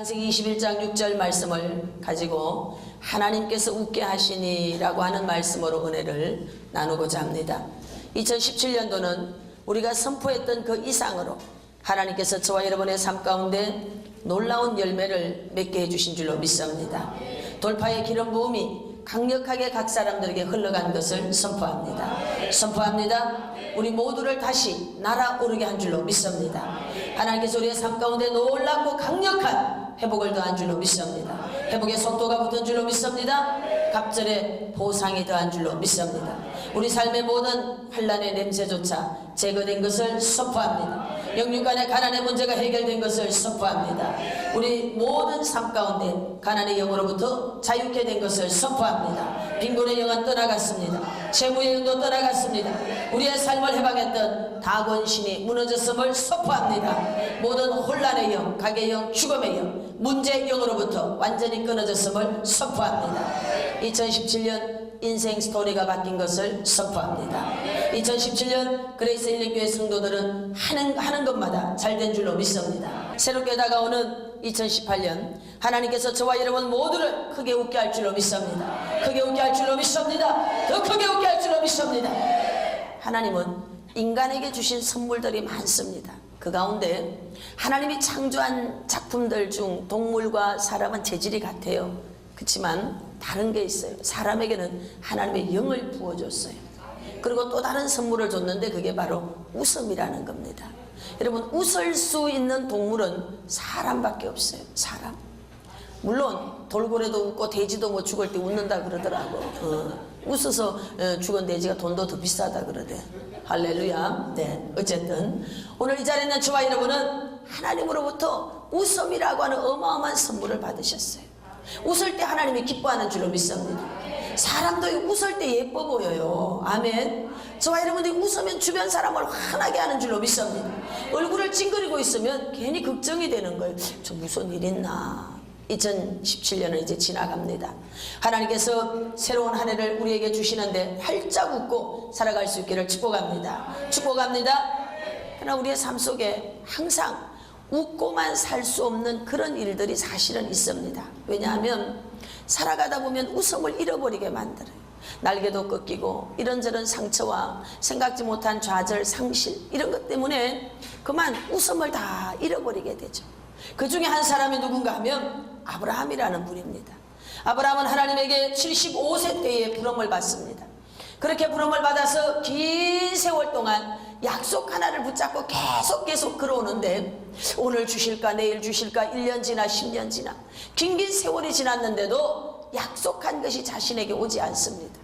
창세기 21장 6절 말씀을 가지고 하나님께서 웃게 하시니라고 하는 말씀으로 은혜를 나누고자 합니다. 2017년도는 우리가 선포했던 그 이상으로 하나님께서 저와 여러분의 삶 가운데 놀라운 열매를 맺게 해주신 줄로 믿습니다. 돌파의 기름 부음이 강력하게 각 사람들에게 흘러간 것을 선포합니다. 선포합니다. 우리 모두를 다시 날아오르게 한 줄로 믿습니다. 하나님께서 우리의 삶 가운데 놀랍고 강력한 회복을 더한 줄로 믿습니다. 회복의 속도가 붙은 줄로 믿습니다. 갑절의 보상이 더한 줄로 믿습니다. 우리 삶의 모든 환난의 냄새조차 제거된 것을 선포합니다. 영육간의 가난의 문제가 해결된 것을 선포합니다. 우리 모든 삶 가운데 가난의 영으로부터 자유케 된 것을 선포합니다. 빈곤의 영은 떠나갔습니다. 채무의 영도 떠나갔습니다. 우리의 삶을 해방했던 다곤신이 무너졌음을 선포합니다. 모든 혼란의 영, 가계의 영, 죽음의 영, 문제의 영으로부터 완전히 끊어졌음을 선포합니다. 2017년 인생 스토리가 바뀐 것을 선포합니다. 2017년 그레이스 힐링교회 성도들은 하는 것마다 잘된 줄로 믿습니다. 새롭게 다가오는 2018년 하나님께서 저와 여러분 모두를 크게 웃게 할 줄로 믿습니다. 크게 웃게 할 줄로 믿습니다. 더 크게 웃게 할 줄로 믿습니다. 하나님은 인간에게 주신 선물들이 많습니다. 그 가운데 하나님이 창조한 작품들 중 동물과 사람은 재질이 같아요. 그렇지만 다른 게 있어요. 사람에게는 하나님의 영을 부어줬어요. 그리고 또 다른 선물을 줬는데 그게 바로 웃음이라는 겁니다. 여러분, 웃을 수 있는 동물은 사람밖에 없어요. 사람. 물론 돌고래도 웃고 돼지도 뭐 죽을 때 웃는다 그러더라고. 웃어서 죽은 돼지가 돈도 더 비싸다 그러대. 할렐루야. 네, 어쨌든 오늘 이 자리에 있는 저와 여러분은 하나님으로부터 웃음이라고 하는 어마어마한 선물을 받으셨어요. 웃을 때 하나님이 기뻐하는 줄로 믿습니다. 사람도 웃을 때 예뻐 보여요. 아멘. 저와 여러분들이 웃으면 주변 사람을 환하게 하는 줄로 믿습니다. 얼굴을 찡그리고 있으면 괜히 걱정이 되는 거예요. 저 무슨 일 있나. 2017년은 이제 지나갑니다. 하나님께서 새로운 한 해를 우리에게 주시는데 활짝 웃고 살아갈 수 있기를 축복합니다. 축복합니다. 그러나 우리의 삶 속에 항상 웃고만 살 수 없는 그런 일들이 사실은 있습니다. 왜냐하면 살아가다 보면 웃음을 잃어버리게 만들어요. 날개도 꺾이고 이런저런 상처와 생각지 못한 좌절, 상실 이런 것 때문에 그만 웃음을 다 잃어버리게 되죠. 그 중에 한 사람이 누군가 하면 아브라함이라는 분입니다. 아브라함은 하나님에게 75세 때에 부름을 받습니다. 그렇게 부름을 받아서 긴 세월 동안 약속 하나를 붙잡고 계속 걸어오는데 오늘 주실까 내일 주실까 1년 지나 10년 지나 긴 세월이 지났는데도 약속한 것이 자신에게 오지 않습니다.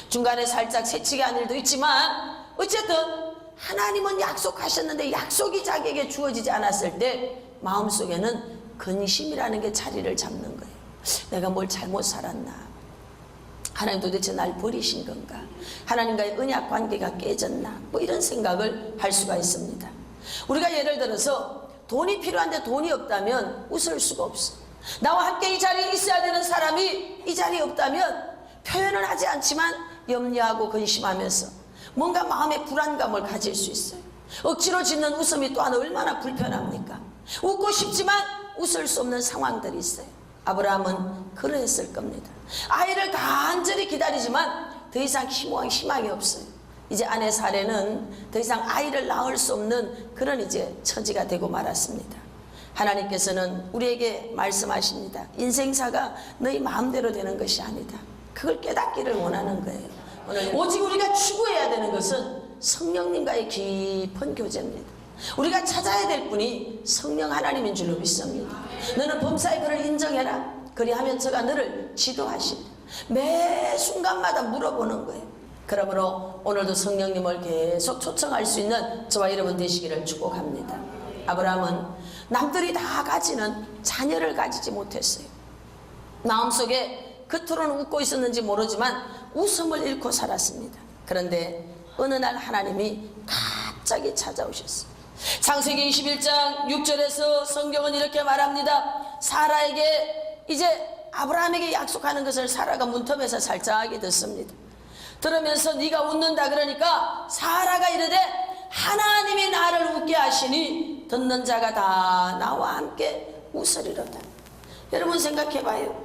중간에 살짝 새치기한 일도 있지만 어쨌든 하나님은 약속하셨는데 약속이 자기에게 주어지지 않았을 때 마음속에는 근심이라는 게 자리를 잡는 거예요. 내가 뭘 잘못 살았나? 하나님 도대체 날 버리신 건가? 하나님과의 언약 관계가 깨졌나? 뭐 이런 생각을 할 수가 있습니다. 우리가 예를 들어서 돈이 필요한데 돈이 없다면 웃을 수가 없어. 나와 함께 이 자리에 있어야 되는 사람이 이 자리에 없다면 표현은 하지 않지만 염려하고 근심하면서 뭔가 마음의 불안감을 가질 수 있어요. 억지로 짓는 웃음이 또한 얼마나 불편합니까? 웃고 싶지만 웃을 수 없는 상황들이 있어요. 아브라함은 그러했을 겁니다. 아이를 간절히 기다리지만 더 이상 희망이 없어요. 이제 아내 사례는 더 이상 아이를 낳을 수 없는 그런 이제 처지가 되고 말았습니다. 하나님께서는 우리에게 말씀하십니다. 인생사가 너희 마음대로 되는 것이 아니다. 그걸 깨닫기를 원하는 거예요. 오직 우리가 추구해야 되는 것은 성령님과의 깊은 교제입니다. 우리가 찾아야 될 분이 성령 하나님인 줄로 믿습니다. 너는 범사에 그를 인정해라. 그리하면 저가 너를 지도하신다. 매 순간마다 물어보는 거예요. 그러므로 오늘도 성령님을 계속 초청할 수 있는 저와 여러분 되시기를 축복합니다. 아브라함은 남들이 다 가지는 자녀를 가지지 못했어요. 마음속에 겉으로는 웃고 있었는지 모르지만 웃음을 잃고 살았습니다. 그런데 어느 날 하나님이 갑자기 찾아오셨어요. 창세기 21장 6절에서 성경은 이렇게 말합니다. 사라에게 이제 아브라함에게 약속하는 것을 사라가 문틈에서 살짝 듣습니다. 들으면서 네가 웃는다 그러니까 사라가 이르되 하나님이 나를 웃게 하시니 듣는 자가 다 나와 함께 웃으리로다. 여러분 생각해봐요.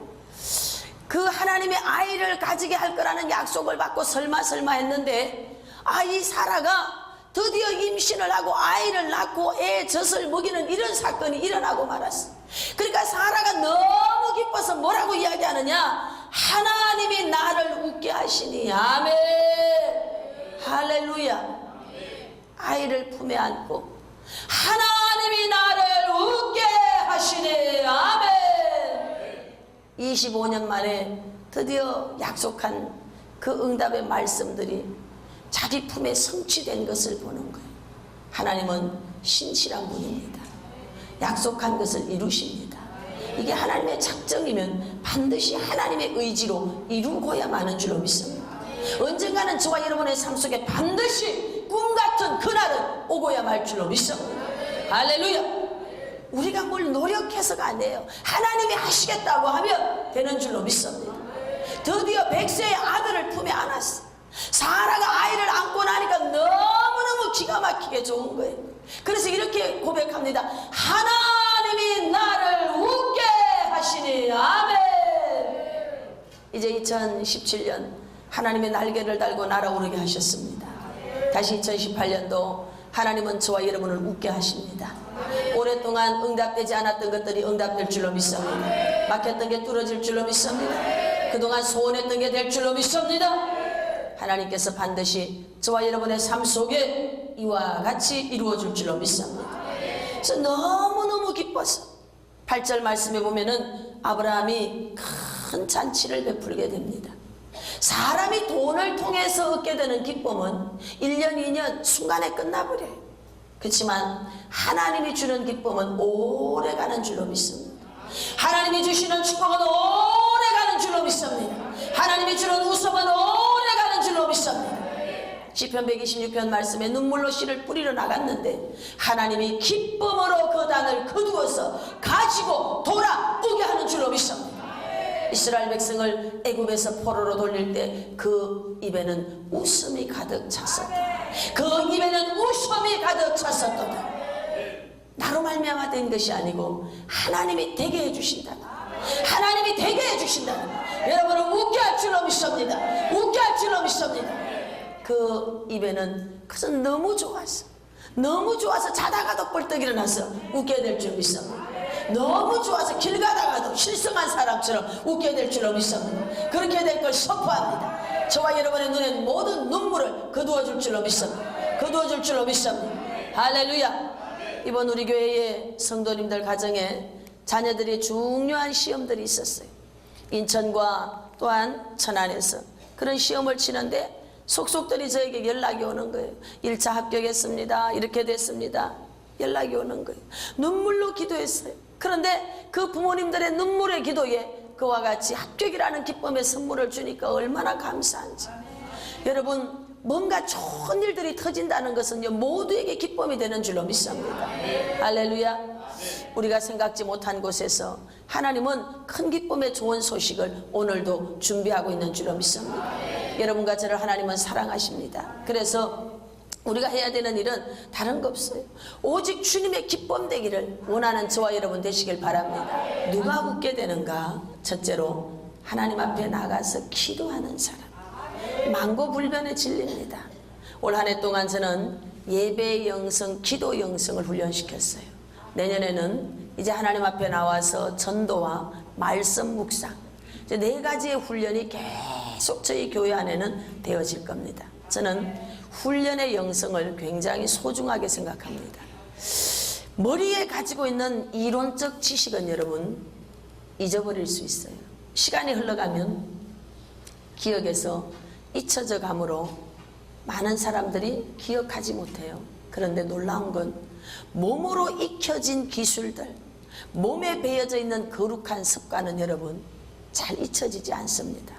그 하나님의 아이를 가지게 할 거라는 약속을 받고 설마 했는데 아이 사라가 드디어 임신을 하고 아이를 낳고 애 젖을 먹이는 이런 사건이 일어나고 말았어. 그러니까 사라가 너무 기뻐서 뭐라고 이야기하느냐? 하나님이 나를 웃게 하시니. 아멘. 할렐루야. 아이를 품에 안고 하나님이 나를 웃게 하시네. 아멘. 25년 만에 드디어 약속한 그 응답의 말씀들이 자기 품에 성취된 것을 보는 거예요. 하나님은 신실한 분입니다. 약속한 것을 이루십니다. 이게 하나님의 작정이면 반드시 하나님의 의지로 이루고야 마는 줄로 믿습니다. 언젠가는 저와 여러분의 삶 속에 반드시 꿈같은 그날은 오고야 말 줄로 믿습니다. 할렐루야. 우리가 뭘 노력해서가 아니에요. 하나님이 하시겠다고 하면 되는 줄로 믿습니다. 드디어 100세의 아들을 품에 안았어. 사라가 아이를 안고 나니까 너무너무 기가 막히게 좋은 거예요. 그래서 이렇게 고백합니다. 하나님이 나를 웃게 하시니. 아멘. 이제 2017년 하나님의 날개를 달고 날아오르게 하셨습니다. 다시 2018년도 하나님은 저와 여러분을 웃게 하십니다. 오랫동안 응답되지 않았던 것들이 응답될 줄로 믿습니다. 막혔던 게 뚫어질 줄로 믿습니다. 그동안 소원했던 게 될 줄로 믿습니다. 하나님께서 반드시 저와 여러분의 삶 속에 이와 같이 이루어질 줄로 믿습니다. 그래서 너무너무 기뻐서 8절 말씀에 보면은 아브라함이 큰 잔치를 베풀게 됩니다. 사람이 돈을 통해서 얻게 되는 기쁨은 1년 2년 순간에 끝나버려요. 그렇지만 하나님이 주는 기쁨은 오래가는 줄로 믿습니다. 하나님이 주시는 축복은 오래가는 줄로 믿습니다. 하나님이 주는 웃음은 오래가는 줄로 믿습니다. 시편 126편 말씀에 눈물로 씨를 뿌리러 나갔는데 하나님이 기쁨으로 그 단을 거두어서 가지고 돌아오게 하는 줄로 믿습니다. 이스라엘 백성을 애굽에서 포로로 돌릴 때 그 입에는 웃음이 가득 찼었다. 그 입에는 웃음이 가득 찼었다. 나로 말미암아 된 것이 아니고 하나님이 되게 해주신다. 하나님이 되게 해주신다. 여러분을 웃게 할 줄로 믿습니다. 웃게 할 줄로 믿습니다. 그 입에는 그것은 너무 좋아서 자다가도 뻘떡 일어나서 웃게 될 줄 믿습니다. 너무 좋아서 길 가다가도 실성한 사람처럼 웃게 될 줄로 믿습니다. 그렇게 될 걸 선포합니다. 저와 여러분의 눈에 모든 눈물을 거두어 줄 줄로 믿습니다. 거두어 줄 줄로 믿습니다. 할렐루야. 이번 우리 교회의 성도님들 가정에 자녀들이 중요한 시험들이 있었어요. 인천과 또한 천안에서 그런 시험을 치는데 속속들이 저에게 연락이 오는 거예요. 1차 합격했습니다. 이렇게 됐습니다. 연락이 오는 거예요. 눈물로 기도했어요. 그런데 그 부모님들의 눈물의 기도에 그와 같이 합격이라는 기쁨의 선물을 주니까 얼마나 감사한지. 여러분, 뭔가 좋은 일들이 터진다는 것은요, 모두에게 기쁨이 되는 줄로 믿습니다. 할렐루야. 우리가 생각지 못한 곳에서 하나님은 큰 기쁨의 좋은 소식을 오늘도 준비하고 있는 줄로 믿습니다. 여러분과 저를 하나님은 사랑하십니다. 그래서 우리가 해야 되는 일은 다른 거 없어요. 오직 주님의 기쁨 되기를 원하는 저와 여러분 되시길 바랍니다. 누가 웃게 되는가? 첫째로 하나님 앞에 나가서 기도하는 사람. 만고불변의 진리입니다. 올 한 해 동안 저는 예배 영성, 기도 영성을 훈련시켰어요. 내년에는 이제 하나님 앞에 나와서 전도와 말씀 묵상, 이제 4가지의 훈련이 계속 저희 교회 안에는 되어질 겁니다. 저는 훈련의 영성을 굉장히 소중하게 생각합니다. 머리에 가지고 있는 이론적 지식은 여러분 잊어버릴 수 있어요. 시간이 흘러가면 기억에서 잊혀져 가므로 많은 사람들이 기억하지 못해요. 그런데 놀라운 건 몸으로 익혀진 기술들, 몸에 배어져 있는 거룩한 습관은 여러분 잘 잊혀지지 않습니다.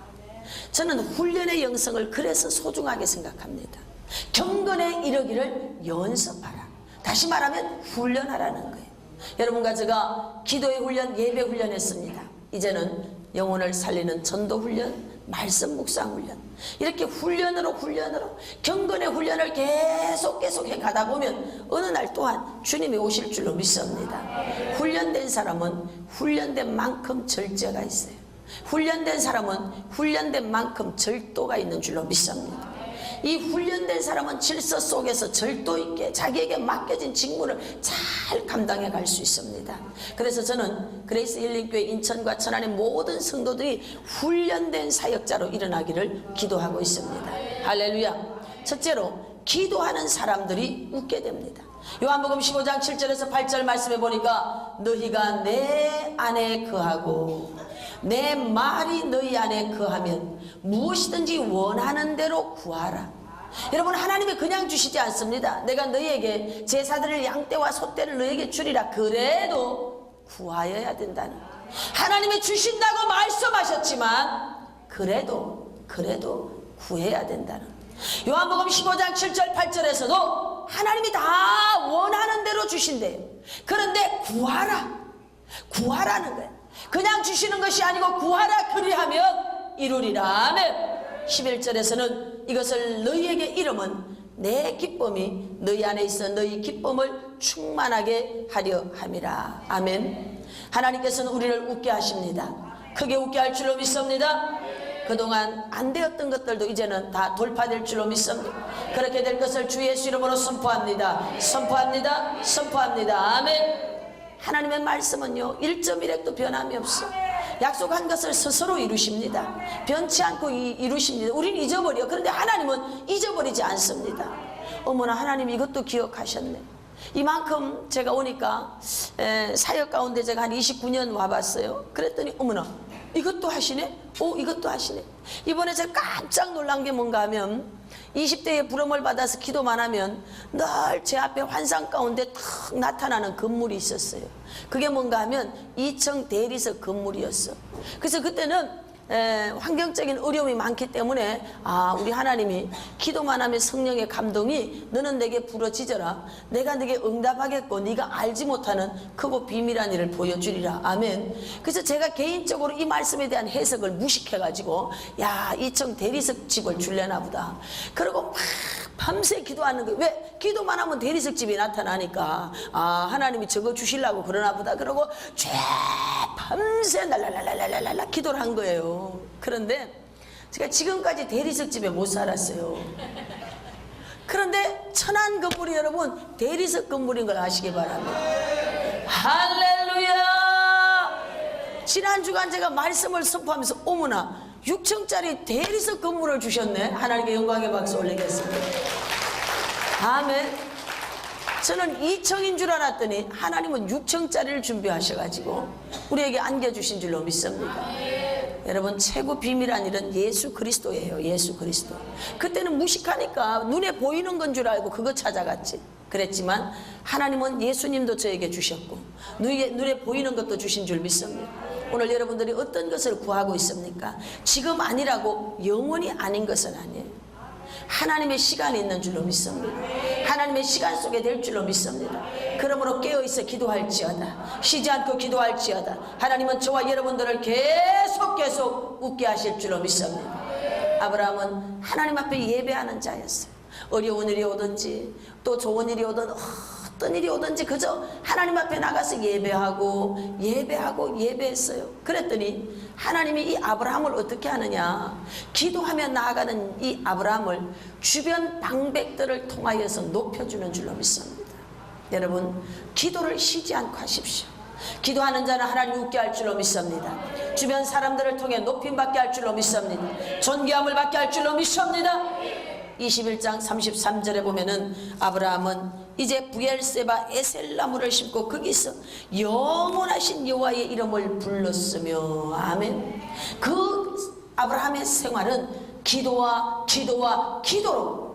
저는 훈련의 영성을 그래서 소중하게 생각합니다. 경건에 이르기를 연습하라. 다시 말하면 훈련하라는 거예요. 여러분과 제가 기도의 훈련, 예배 훈련 했습니다. 이제는 영혼을 살리는 전도 훈련, 말씀 묵상 훈련, 이렇게 훈련으로 경건의 훈련을 계속 계속 해 가다 보면 어느 날 또한 주님이 오실 줄로 믿습니다. 훈련된 사람은 훈련된 만큼 절제가 있어요. 훈련된 사람은 훈련된 만큼 절도가 있는 줄로 믿습니다. 이 훈련된 사람은 질서 속에서 절도 있게 자기에게 맡겨진 직무를 잘 감당해 갈 수 있습니다. 그래서 저는 그레이스 힐링교회 인천과 천안의 모든 성도들이 훈련된 사역자로 일어나기를 기도하고 있습니다. 할렐루야. 첫째로 기도하는 사람들이 웃게 됩니다. 요한복음 15장 7절에서 8절 말씀해 보니까 너희가 내 안에 거하고 내 말이 너희 안에 거하면 무엇이든지 원하는 대로 구하라. 여러분, 하나님이 그냥 주시지 않습니다. 내가 너희에게 제사들을 양떼와 소떼를 너희에게 주리라. 그래도 구하여야 된다는, 하나님이 주신다고 말씀하셨지만 그래도 구해야 된다는. 요한복음 15장 7절 8절에서도 하나님이 다 원하는 대로 주신대요. 그런데 구하라는 거예요. 그냥 주시는 것이 아니고 구하라 그리하면 이루리라. 아멘. 11절에서는 이것을 너희에게 이름은 내 기쁨이 너희 안에 있어 너희 기쁨을 충만하게 하려 함이라. 아멘. 하나님께서는 우리를 웃게 하십니다. 크게 웃게 할 줄로 믿습니다. 그동안 안 되었던 것들도 이제는 다 돌파될 줄로 믿습니다. 그렇게 될 것을 주 예수 이름으로 선포합니다. 선포합니다. 아멘. 하나님의 말씀은요 1.1핵도 변함이 없어. 약속한 것을 스스로 이루십니다. 변치 않고 이루십니다. 우리는 잊어버려. 그런데 하나님은 잊어버리지 않습니다. 어머나, 하나님 이것도 기억하셨네. 이만큼 제가 오니까 사역 가운데 제가 한 29년 와봤어요. 그랬더니 어머나 이것도 하시네? 이것도 하시네. 이번에 제가 깜짝 놀란 게 뭔가 하면 20대에 부름을 받아서 기도만 하면 늘 제 앞에 환상 가운데 탁 나타나는 건물이 있었어요. 그게 뭔가 하면 2층 대리석 건물이었어. 그래서 그때는 환경적인 어려움이 많기 때문에 우리 하나님이 기도만 하면 성령의 감동이 너는 내게 부러지져라. 내가 내게 응답하겠고 네가 알지 못하는 크고 비밀한 일을 보여주리라. 아멘. 그래서 제가 개인적으로 이 말씀에 대한 해석을 무식해가지고 2층 대리석 집을 줄래나 보다. 그리고 막 밤새 기도하는 거예요. 왜? 기도만 하면 대리석 집이 나타나니까 하나님이 저거 주시려고 그러나 보다. 그러고 밤새 날랄랄랄랄랄라 기도를 한 거예요. 그런데 제가 지금까지 대리석 집에 못 살았어요. 그런데 천안 건물이 여러분 대리석 건물인 걸 아시기 바랍니다. 할렐루야. 지난 주간 제가 말씀을 선포하면서 어머나 6층짜리 대리석 건물을 주셨네. 하나님께 영광의 박수 올리겠습니다. 아멘. 저는 2층인 줄 알았더니 하나님은 6층짜리를 준비하셔가지고 우리에게 안겨주신 줄로 믿습니다. 여러분, 최고 비밀한 일은 예수 그리스도예요. 예수 그리스도. 그때는 무식하니까 눈에 보이는 건 줄 알고 그거 찾아갔지. 그랬지만 하나님은 예수님도 저에게 주셨고 눈에 보이는 것도 주신 줄 믿습니다. 오늘 여러분들이 어떤 것을 구하고 있습니까? 지금 아니라고 영원히 아닌 것은 아니에요. 하나님의 시간이 있는 줄로 믿습니다. 하나님의 시간 속에 될 줄로 믿습니다. 그러므로 깨어있어 기도할지어다. 쉬지 않고 기도할지어다. 하나님은 저와 여러분들을 계속 웃게 하실 줄로 믿습니다. 아브라함은 하나님 앞에 예배하는 자였어요. 어려운 일이 오든지 또 좋은 일이 오든 어떤 일이 오든지 그저 하나님 앞에 나가서 예배했어요. 그랬더니 하나님이 이 아브라함을 어떻게 하느냐, 기도하며 나아가는 이 아브라함을 주변 방백들을 통하여서 높여주는 줄로 믿습니다. 여러분, 기도를 쉬지 않고 하십시오. 기도하는 자는 하나님 웃게 할 줄로 믿습니다. 주변 사람들을 통해 높임받게 할 줄로 믿습니다. 존귀함을 받게 할 줄로 믿습니다. 21장 33절에 보면은 아브라함은 이제 부엘세바 에셀나무를 심고 거기서 영원하신 여호와의 이름을 불렀으며. 아멘. 그 아브라함의 생활은 기도로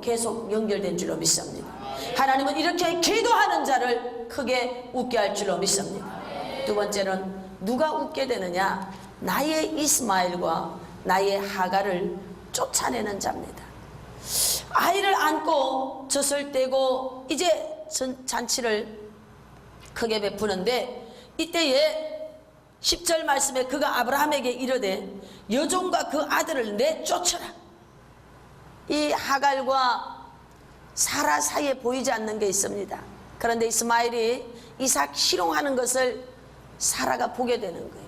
계속 연결된 줄로 믿습니다. 하나님은 이렇게 기도하는 자를 크게 웃게 할 줄로 믿습니다. 두 번째는 누가 웃게 되느냐, 나의 이스마엘과 나의 하갈을 쫓아내는 자입니다. 아이를 안고 젖을 떼고 이제 잔치를 크게 베푸는데 이때에 10절 말씀에 그가 아브라함에게 이르되 여종과 그 아들을 내쫓아라. 이 하갈과 사라 사이에 보이지 않는 게 있습니다. 그런데 이스마엘이 이삭 희롱하는 것을 사라가 보게 되는 거예요.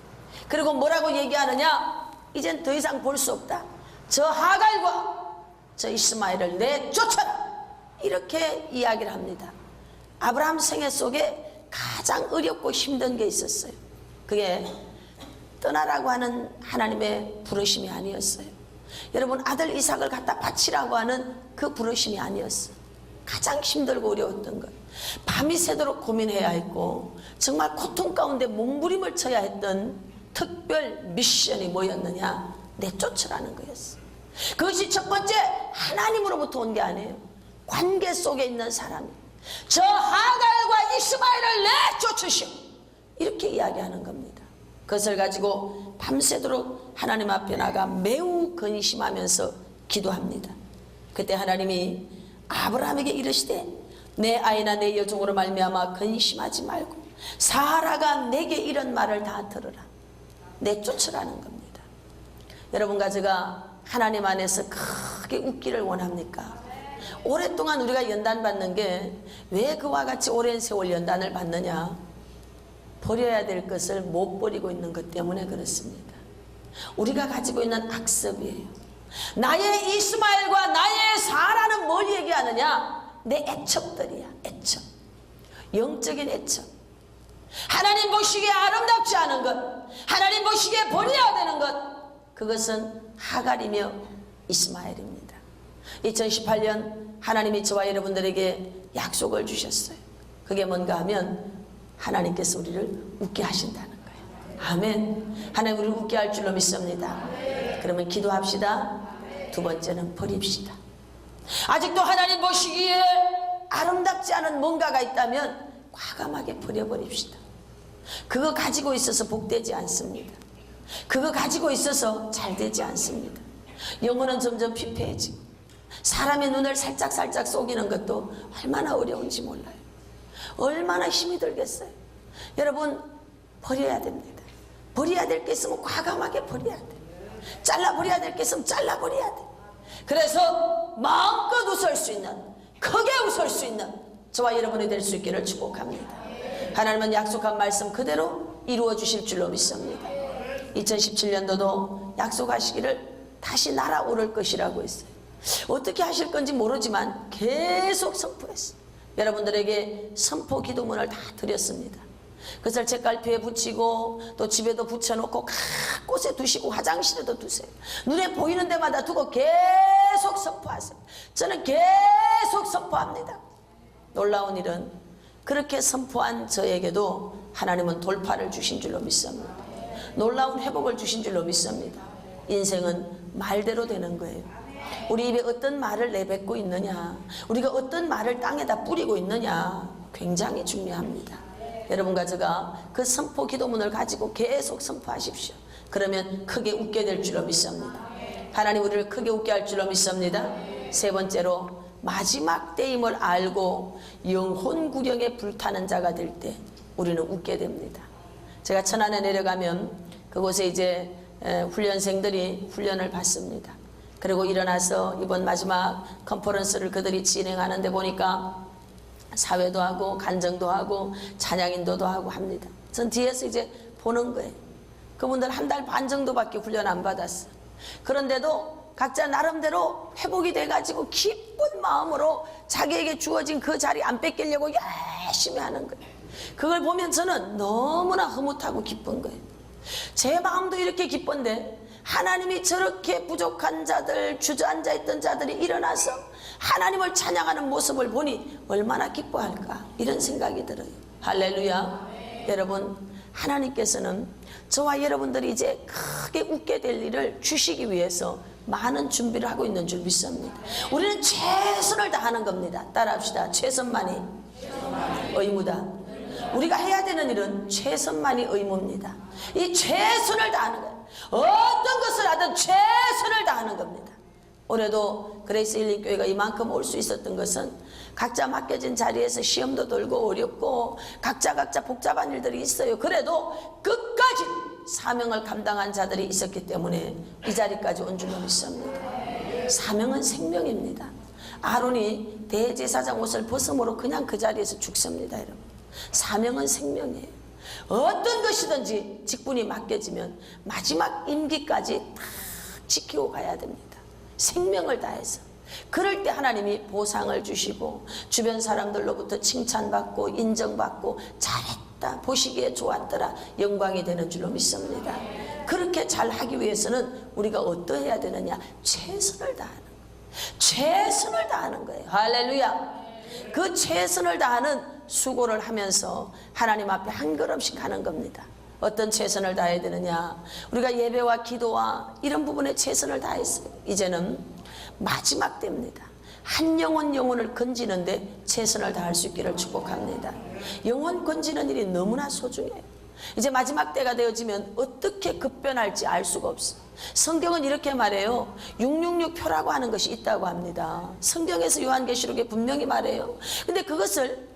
그리고 뭐라고 얘기하느냐? 이젠 더 이상 볼 수 없다. 저 하갈과 저 이스마엘을 내쫓아라. 이렇게 이야기를 합니다. 아브라함 생애 속에 가장 어렵고 힘든 게 있었어요. 그게 떠나라고 하는 하나님의 부르심이 아니었어요. 여러분, 아들 이삭을 갖다 바치라고 하는 그 부르심이 아니었어요. 가장 힘들고 어려웠던 것, 밤이 새도록 고민해야 했고 정말 고통 가운데 몸부림을 쳐야 했던 특별 미션이 뭐였느냐? 내쫓으라는 거였어요. 그것이 첫 번째, 하나님으로부터 온 게 아니에요. 관계 속에 있는 사람이 저 하갈과 이스마엘을 내쫓으시오, 이렇게 이야기하는 겁니다. 그것을 가지고 밤새도록 하나님 앞에 나가 매우 근심하면서 기도합니다. 그때 하나님이 아브라함에게 이르시되 내 아이나 내 여종으로 말미암아 근심하지 말고 사라가 내게 이런 말을 다 들으라. 내쫓으라는 겁니다. 여러분과 제가 하나님 안에서 크게 웃기를 원합니까? 오랫동안 우리가 연단 받는 게 왜 그와 같이 오랜 세월 연단을 받느냐? 버려야 될 것을 못 버리고 있는 것 때문에 그렇습니다. 우리가 가지고 있는 악습이에요. 나의 이스마엘과 나의 사라는 뭘 얘기하느냐? 내 애첩들이야. 애첩, 영적인 애첩. 하나님 보시기에 아름답지 않은 것, 하나님 보시기에 버려야 되는 것, 그것은 하갈이며 이스마엘입니다. 2018년 하나님이 저와 여러분들에게 약속을 주셨어요. 그게 뭔가 하면 하나님께서 우리를 웃게 하신다는 거예요. 아멘. 하나님 우리를 웃게 할 줄로 믿습니다. 그러면 기도합시다. 두 번째는 버립시다. 아직도 하나님 보시기에 아름답지 않은 뭔가가 있다면 과감하게 버려버립시다. 그거 가지고 있어서 복되지 않습니다. 그거 가지고 있어서 잘 되지 않습니다. 영혼은 점점 피폐해지고 사람의 눈을 살짝 속이는 것도 얼마나 어려운지 몰라요. 얼마나 힘이 들겠어요. 여러분, 버려야 됩니다. 버려야 될 게 있으면 과감하게 버려야 돼. 잘라버려야 될 게 있으면 잘라버려야 돼. 그래서 마음껏 웃을 수 있는, 크게 웃을 수 있는 저와 여러분이 될 수 있기를 축복합니다. 하나님은 약속한 말씀 그대로 이루어 주실 줄로 믿습니다. 2017년도도 약속하시기를 다시 날아오를 것이라고 했어요. 어떻게 하실 건지 모르지만 계속 선포했어요. 여러분들에게 선포 기도문을 다 드렸습니다. 그것을 책갈피에 붙이고 또 집에도 붙여놓고 각 곳에 두시고 화장실에도 두세요. 눈에 보이는 데마다 두고 계속 선포하세요. 저는 계속 선포합니다. 놀라운 일은 그렇게 선포한 저에게도 하나님은 돌파를 주신 줄로 믿습니다. 놀라운 회복을 주신 줄로 믿습니다. 인생은 말대로 되는 거예요. 우리 입에 어떤 말을 내뱉고 있느냐, 우리가 어떤 말을 땅에다 뿌리고 있느냐, 굉장히 중요합니다. 여러분과 제가 그 선포 기도문을 가지고 계속 선포하십시오. 그러면 크게 웃게 될 줄로 믿습니다. 하나님 우리를 크게 웃게 할 줄로 믿습니다. 세 번째로, 마지막 때임을 알고 영혼 구령에 불타는 자가 될 때 우리는 웃게 됩니다. 제가 천안에 내려가면 그곳에 이제 훈련생들이 훈련을 받습니다. 그리고 일어나서 이번 마지막 컨퍼런스를 그들이 진행하는데 보니까 사회도 하고 간정도 하고 찬양 인도도 하고 합니다. 전 뒤에서 이제 보는 거예요. 그분들 한 달 반 정도밖에 훈련 안 받았어. 그런데도 각자 나름대로 회복이 돼가지고 기쁜 마음으로 자기에게 주어진 그 자리 안 뺏기려고 열심히 하는 거예요. 그걸 보면 저는 너무나 흐뭇하고 기쁜 거예요. 제 마음도 이렇게 기쁜데 하나님이 저렇게 부족한 자들, 주저앉아 있던 자들이 일어나서 하나님을 찬양하는 모습을 보니 얼마나 기뻐할까, 이런 생각이 들어요. 할렐루야. 여러분, 하나님께서는 저와 여러분들이 이제 크게 웃게 될 일을 주시기 위해서 많은 준비를 하고 있는 줄 믿습니다. 우리는 최선을 다하는 겁니다. 따라합시다. 최선만이 의무다. 우리가 해야 되는 일은 최선만이 의무입니다. 이 최선을 다하는 거예요. 어떤 것을 하든 최선을 다하는 겁니다. 올해도 그레이스 힐링 교회가 이만큼 올 수 있었던 것은 각자 맡겨진 자리에서 시험도 들고 어렵고 각자 복잡한 일들이 있어요. 그래도 끝까지 사명을 감당한 자들이 있었기 때문에 이 자리까지 온 줄로 믿습니다. 사명은 생명입니다. 아론이 대제사장 옷을 벗음으로 그냥 그 자리에서 죽습니다. 여러분, 사명은 생명이에요. 어떤 것이든지 직분이 맡겨지면 마지막 임기까지 다 지키고 가야 됩니다. 생명을 다해서. 그럴 때 하나님이 보상을 주시고 주변 사람들로부터 칭찬받고 인정받고 잘했다, 보시기에 좋았더라, 영광이 되는 줄로 믿습니다. 그렇게 잘하기 위해서는 우리가 어떠해야 되느냐? 최선을 다하는 거예요. 최선을 다하는 거예요. 할렐루야. 그 최선을 다하는 수고를 하면서 하나님 앞에 한 걸음씩 가는 겁니다. 어떤 최선을 다해야 되느냐? 우리가 예배와 기도와 이런 부분에 최선을 다했어요. 이제는 마지막 때입니다. 한 영혼을 건지는데 최선을 다할 수 있기를 축복합니다. 영혼 건지는 일이 너무나 소중해요. 이제 마지막 때가 되어지면 어떻게 급변할지 알 수가 없어. 성경은 이렇게 말해요. 666표라고 하는 것이 있다고 합니다. 성경에서 요한계시록에 분명히 말해요. 근데 그것을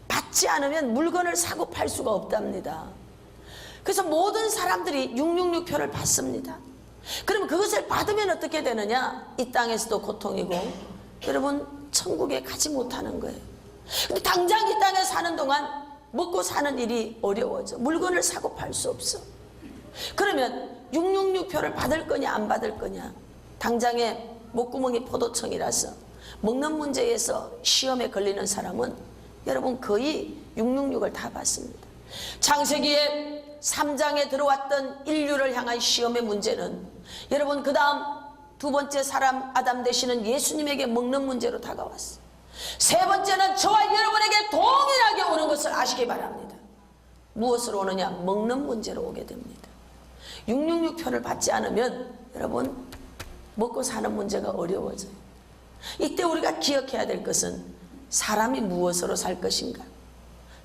받지 않으면 물건을 사고 팔 수가 없답니다. 그래서 모든 사람들이 666표를 받습니다. 그러면 그것을 받으면 어떻게 되느냐? 이 땅에서도 고통이고 여러분 천국에 가지 못하는 거예요. 근데 당장 이 땅에 사는 동안 먹고 사는 일이 어려워져. 물건을 사고 팔 수 없어. 그러면 666표를 받을 거냐 안 받을 거냐? 당장에 목구멍이 포도청이라서 먹는 문제에서 시험에 걸리는 사람은 여러분 거의 666을 다 받습니다. 창세기에 3장에 들어왔던 인류를 향한 시험의 문제는 여러분 그 다음 두 번째 사람 아담 되시는 예수님에게 먹는 문제로 다가왔어요. 세 번째는 저와 여러분에게 동일하게 오는 것을 아시기 바랍니다. 무엇으로 오느냐? 먹는 문제로 오게 됩니다. 666표를 받지 않으면 여러분 먹고 사는 문제가 어려워져요. 이때 우리가 기억해야 될 것은 사람이 무엇으로 살 것인가?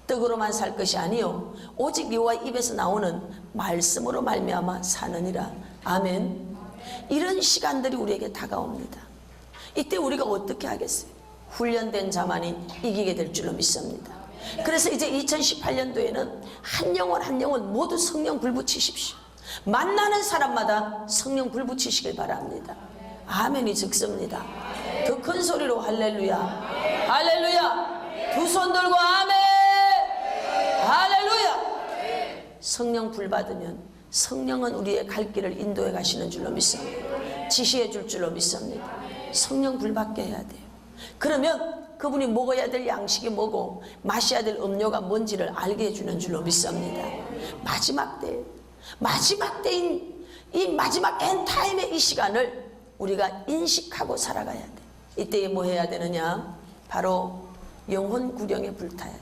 떡으로만 살 것이 아니요 오직 여호와 입에서 나오는 말씀으로 말미암아 사느니라. 아멘. 이런 시간들이 우리에게 다가옵니다. 이때 우리가 어떻게 하겠어요? 훈련된 자만이 이기게 될 줄로 믿습니다. 그래서 이제 2018년도에는 한 영혼 모두 성령 불 붙이십시오. 만나는 사람마다 성령 불 붙이시길 바랍니다. 아멘이 적습니다. 더 큰 소리로 할렐루야, 할렐루야. 두 손 들고 아멘, 할렐루야. 성령 불 받으면 성령은 우리의 갈 길을 인도해 가시는 줄로 믿습니다. 지시해 줄 줄로 믿습니다. 성령 불 받게 해야 돼요. 그러면 그분이 먹어야 될 양식이 뭐고 마셔야 될 음료가 뭔지를 알게 해주는 줄로 믿습니다. 마지막 때인 이 마지막 엔타임의 이 시간을 우리가 인식하고 살아가야 돼. 이때에 뭐 해야 되느냐? 바로 영혼 구령에 불타야 돼.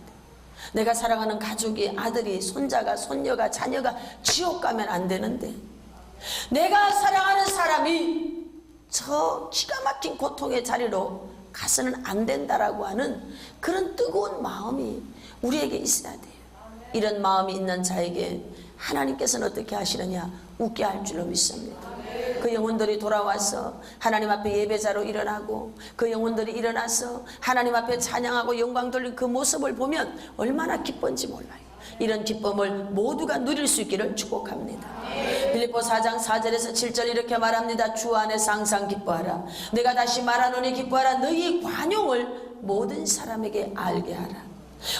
내가 사랑하는 가족이, 아들이, 손자가, 손녀가, 자녀가 지옥 가면 안 되는데 내가 사랑하는 사람이 저 기가 막힌 고통의 자리로 가서는 안 된다라고 하는 그런 뜨거운 마음이 우리에게 있어야 돼요. 이런 마음이 있는 자에게 하나님께서는 어떻게 하시느냐? 웃게 할 줄로 믿습니다. 그 영혼들이 돌아와서 하나님 앞에 예배자로 일어나고 그 영혼들이 일어나서 하나님 앞에 찬양하고 영광 돌린 그 모습을 보면 얼마나 기쁜지 몰라요. 이런 기쁨을 모두가 누릴 수 있기를 축복합니다. 빌립보 4장 4절에서 7절 이렇게 말합니다. 주 안에서 항상 기뻐하라. 내가 다시 말하노니 기뻐하라. 너희 관용을 모든 사람에게 알게 하라.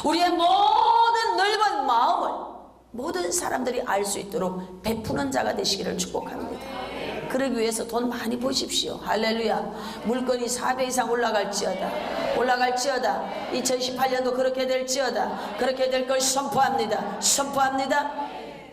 우리의 모든 넓은 마음을 모든 사람들이 알 수 있도록 베푸는 자가 되시기를 축복합니다. 그러기 위해서 돈 많이 버십시오. 할렐루야. 물건이 4배 이상 올라갈지어다. 2018년도 그렇게 될지어다. 그렇게 될 걸 선포합니다.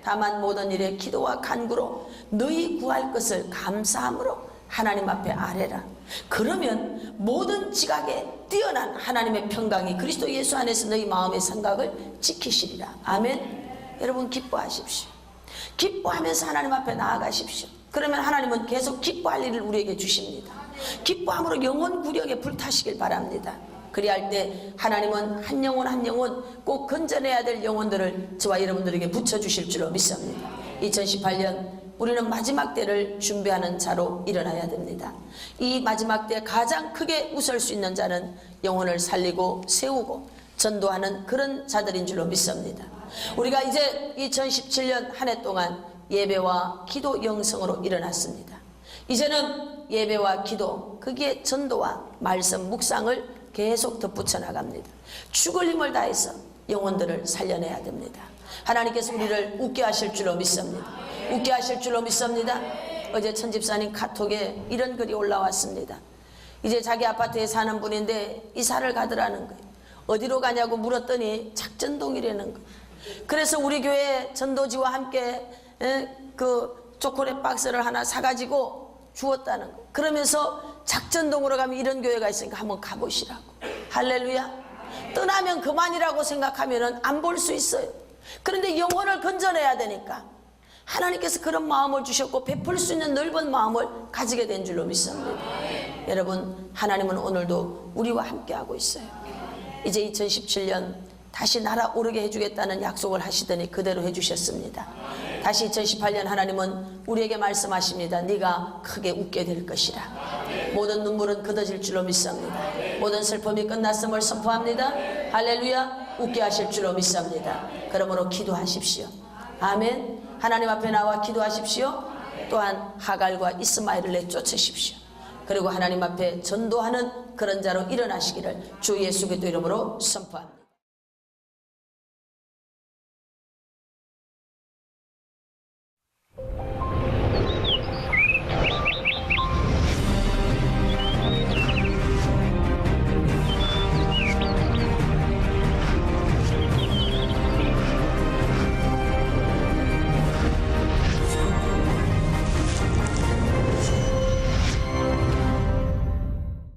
다만 모든 일에 기도와 간구로 너희 구할 것을 감사함으로 하나님 앞에 아뢰라. 그러면 모든 지각에 뛰어난 하나님의 평강이 그리스도 예수 안에서 너희 마음의 생각을 지키시리라. 아멘. 여러분 기뻐하십시오. 기뻐하면서 하나님 앞에 나아가십시오. 그러면 하나님은 계속 기뻐할 일을 우리에게 주십니다. 기뻐함으로 영혼 구령에 불타시길 바랍니다. 그리할 때 하나님은 한 영혼 꼭 건져내야 될 영혼들을 저와 여러분들에게 붙여주실 줄로 믿습니다. 2018년 우리는 마지막 때를 준비하는 자로 일어나야 됩니다. 이 마지막 때 가장 크게 웃을 수 있는 자는 영혼을 살리고 세우고 전도하는 그런 자들인 줄로 믿습니다. 우리가 이제 2017년 한 해 동안 예배와 기도 영성으로 일어났습니다. 이제는 예배와 기도, 거기에 전도와 말씀 묵상을 계속 덧붙여 나갑니다. 죽을 힘을 다해서 영혼들을 살려내야 됩니다. 하나님께서 우리를 웃게 하실 줄로 믿습니다. 웃게 하실 줄로 믿습니다. 어제 천집사님 카톡에 이런 글이 올라왔습니다. 이제 자기 아파트에 사는 분인데 이사를 가더라는 거예요. 어디로 가냐고 물었더니 작전동이라는 거예요. 그래서 우리 교회 전도지와 함께 그 초콜릿 박스를 하나 사가지고 주었다는 거예요. 그러면서 작전동으로 가면 이런 교회가 있으니까 한번 가보시라고. 할렐루야. 떠나면 그만이라고 생각하면 안 볼 수 있어요. 그런데 영혼을 건져내야 되니까 하나님께서 그런 마음을 주셨고 베풀 수 있는 넓은 마음을 가지게 된 줄로 믿습니다. 여러분, 하나님은 오늘도 우리와 함께하고 있어요. 이제 2017년 다시 날아오르게 해주겠다는 약속을 하시더니 그대로 해주셨습니다. 다시 2018년 하나님은 우리에게 말씀하십니다. 네가 크게 웃게 될 것이라. 모든 눈물은 끊어질 줄로 믿습니다. 모든 슬픔이 끝났음을 선포합니다. 할렐루야. 웃게 하실 줄로 믿습니다. 그러므로 기도하십시오. 아멘. 하나님 앞에 나와 기도하십시오. 또한 하갈과 이스마엘을 내쫓으십시오. 그리고 하나님 앞에 전도하는 그런 자로 일어나시기를 주 예수 그리스도 이름으로 선포합니다.